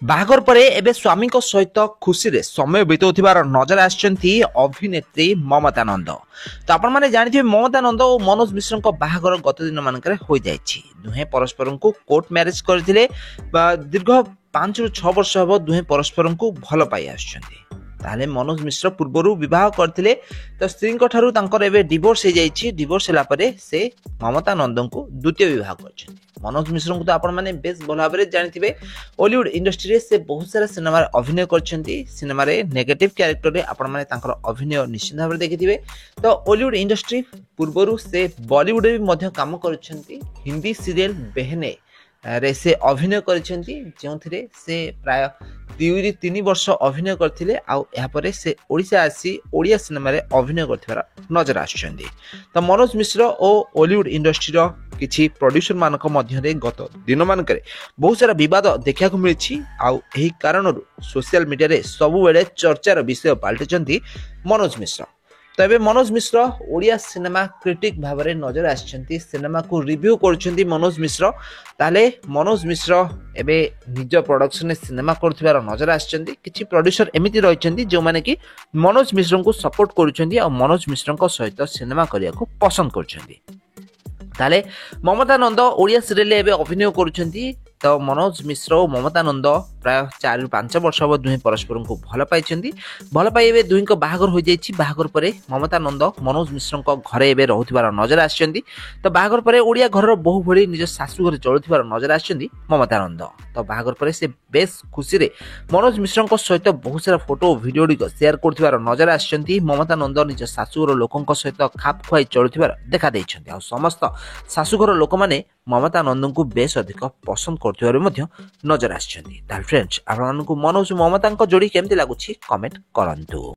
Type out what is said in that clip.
ବାହାଘର ପରେ ଏବେ ସ୍ୱାମୀଙ୍କ ସହିତ ଖୁସିରେ ସମୟ ବିତାଉଥିବାର ନଜର ଆସିଛନ୍ତି ଅଭିନେତ୍ରୀ ମମତା ନନ୍ଦ। ତ ଆପଣମାନେ ଜାଣିଥିବେ ମମତା ନନ୍ଦ ଓ ମନୋଜ ମିଶ୍ରଙ୍କ ବାହାଘର ଗତ ଦିନ ମାନଙ୍କରେ ହୋଇଯାଇଛି। ଦୁହେଁ ପରସ୍ପରଙ୍କୁ କୋର୍ଟ ମ୍ୟାରେଜ କରିଥିଲେ। ଦୀର୍ଘ 5 ରୁ 6 ବର୍ଷ ହେବ ଦୁହେଁ ପରସ୍ପରଙ୍କୁ ଭଲ ପାଇ ଆସୁଛନ୍ତି। ତାହେଲେ ମନୋଜ ମିଶ୍ର ପୂର୍ବରୁ ବିବାହ କରିଥିଲେ, ତ ସ୍ତ୍ରୀଙ୍କ ଠାରୁ ତାଙ୍କର ଏବେ ଡିଭୋର୍ସ ହେଇଯାଇଛି। ଡିଭୋର୍ସ ହେଲା ପରେ ସେ ମମତା ନନ୍ଦଙ୍କୁ ଦ୍ୱିତୀୟ ବିବାହ କରିଛନ୍ତି। ମନୋଜ ମିଶ୍ରଙ୍କୁ ତ ଆପଣମାନେ ବେଶ ଭଲ ଭାବରେ ଜାଣିଥିବେ। ଓଲିଉଡ ଇଣ୍ଡଷ୍ଟ୍ରିରେ ସେ ବହୁତ ସାରା ସିନେମାରେ ଅଭିନୟ କରିଛନ୍ତି। ସିନେମାରେ ନେଗେଟିଭ କ୍ୟାରେକ୍ଟରରେ ଆପଣମାନେ ତାଙ୍କର ଅଭିନୟ ନିଶ୍ଚିତ ଭାବରେ ଦେଖିଥିବେ। ତ ଓଲିଉଡ ଇଣ୍ଡଷ୍ଟ୍ରି ପୂର୍ବରୁ ସେ ବଲିଉଡରେ ବି ମଧ୍ୟ କାମ କରିଛନ୍ତି। ହିନ୍ଦୀ ସିରିଏଲ ବେହନେ ରେ ସେ ଅଭିନୟ କରିଛନ୍ତି, ଯେଉଁଥିରେ ସେ ପ୍ରାୟ 2 ରୁ 3 ବର୍ଷ ଅଭିନୟ କରିଥିଲେ। ଆଉ ଏହାପରେ ସେ ଓଡ଼ିଶା ଆସି ଓଡ଼ିଆ ସିନେମାରେ ଅଭିନୟ କରିଥିବାର ନଜର ଆସୁଛନ୍ତି। ତ ମନୋଜ ମିଶ୍ର ଓ ଓଲିଉଡ ଇଣ୍ଡଷ୍ଟ୍ରିର କିଛି ପ୍ରଡ୍ୟୁସର ମାନଙ୍କ ମଧ୍ୟରେ ଗତ ଦିନମାନଙ୍କରେ ବହୁତ ସାରା ବିବାଦ ଦେଖିବାକୁ ମିଳିଛି। ଆଉ ଏହି କାରଣରୁ ସୋସିଆଲ ମିଡିଆରେ ସବୁବେଳେ ଚର୍ଚ୍ଚାର ବିଷୟ ପାଲଟିଛନ୍ତି ମନୋଜ ମିଶ୍ର। ତ ଏବେ ମନୋଜ ମିଶ୍ର ଓଡ଼ିଆ ସିନେମା କ୍ରିଟିକ ଭାବରେ ନଜର ଆସିଛନ୍ତି। ସିନେମାକୁ ରିଭ୍ୟୁ କରୁଛନ୍ତି ମନୋଜ ମିଶ୍ର। ତାହେଲେ ମନୋଜ ମିଶ୍ର ଏବେ ନିଜ ପ୍ରଡକ୍ସନରେ ସିନେମା କରୁଥିବାର ନଜର ଆସିଛନ୍ତି। କିଛି ପ୍ରଡ୍ୟୁସର ଏମିତି ରହିଛନ୍ତି ଯେଉଁମାନେ କି ମନୋଜ ମିଶ୍ରଙ୍କୁ ସପୋର୍ଟ କରୁଛନ୍ତି ଆଉ ମନୋଜ ମିଶ୍ରଙ୍କ ସହିତ ସିନେମା କରିବାକୁ ପସନ୍ଦ କରୁଛନ୍ତି। ତାହେଲେ ମମତା ନନ୍ଦ ଓଡ଼ିଆ ସିରିଏଲରେ ଏବେ ଅଭିନୟ କରୁଛନ୍ତି। ତ ମନୋଜ ମିଶ୍ର ଓ ମମତା ନନ୍ଦ ପ୍ରାୟ 4 ରୁ 5 ବର୍ଷ ହେବ ଦୁହେଁ ପରସ୍ପରଙ୍କୁ ଭଲ ପାଇଛନ୍ତି। ଭଲ ପାଇ ଏବେ ଦୁହିଁଙ୍କ ବାହାଘର ହୋଇଯାଇଛି। ବାହାଘର ପରେ ମମତା ନନ୍ଦ ମନୋଜ ମିଶ୍ରଙ୍କ ଘରେ ଏବେ ରହୁଥିବାର ନଜର ଆସିଛନ୍ତି। ତ ବାହାଘର ପରେ ଓଡ଼ିଆ ଘରର ବୋହୂ ଭଳି ନିଜ ଶାଶୁ ଘରେ ଚଳୁଥିବାର ନଜର ଆସିଛନ୍ତି ମମତା ନନ୍ଦ। ତ ବାହାଘର ପରେ ସେ ବେଶ ଖୁସିରେ ମନୋଜ ମିଶ୍ରଙ୍କ ସହିତ ବହୁତ ସାରା ଫଟୋ ଓ ଭିଡ଼ିଓ ଗୁଡ଼ିକ ସେୟାର କରୁଥିବାର ନଜର ଆସିଛନ୍ତି। ମମତା ନନ୍ଦ ନିଜ ଶାଶୁଘର ଲୋକଙ୍କ ସହିତ ଖାପ ଖୁଆଇ ଚଳୁଥିବାର ଦେଖାଦେଇଛନ୍ତି। ଆଉ ସମସ୍ତ ଶାଶୁଘର ଲୋକମାନେ ମମତା ନନ୍ଦଙ୍କୁ ବେଶ ଅଧିକ ପସନ୍ଦ କରୁଥିବାରୁ ମଧ୍ୟ ନଜର ଆସିଛନ୍ତି। ତାହେଲେ ଫ୍ରେଣ୍ଡସ୍, ଆପଣମାନଙ୍କୁ ମନୋଜ ଓ ମମତାଙ୍କ ଯୋଡ଼ି କେମିତି ଲାଗୁଛି କମେଣ୍ଟ କରନ୍ତୁ।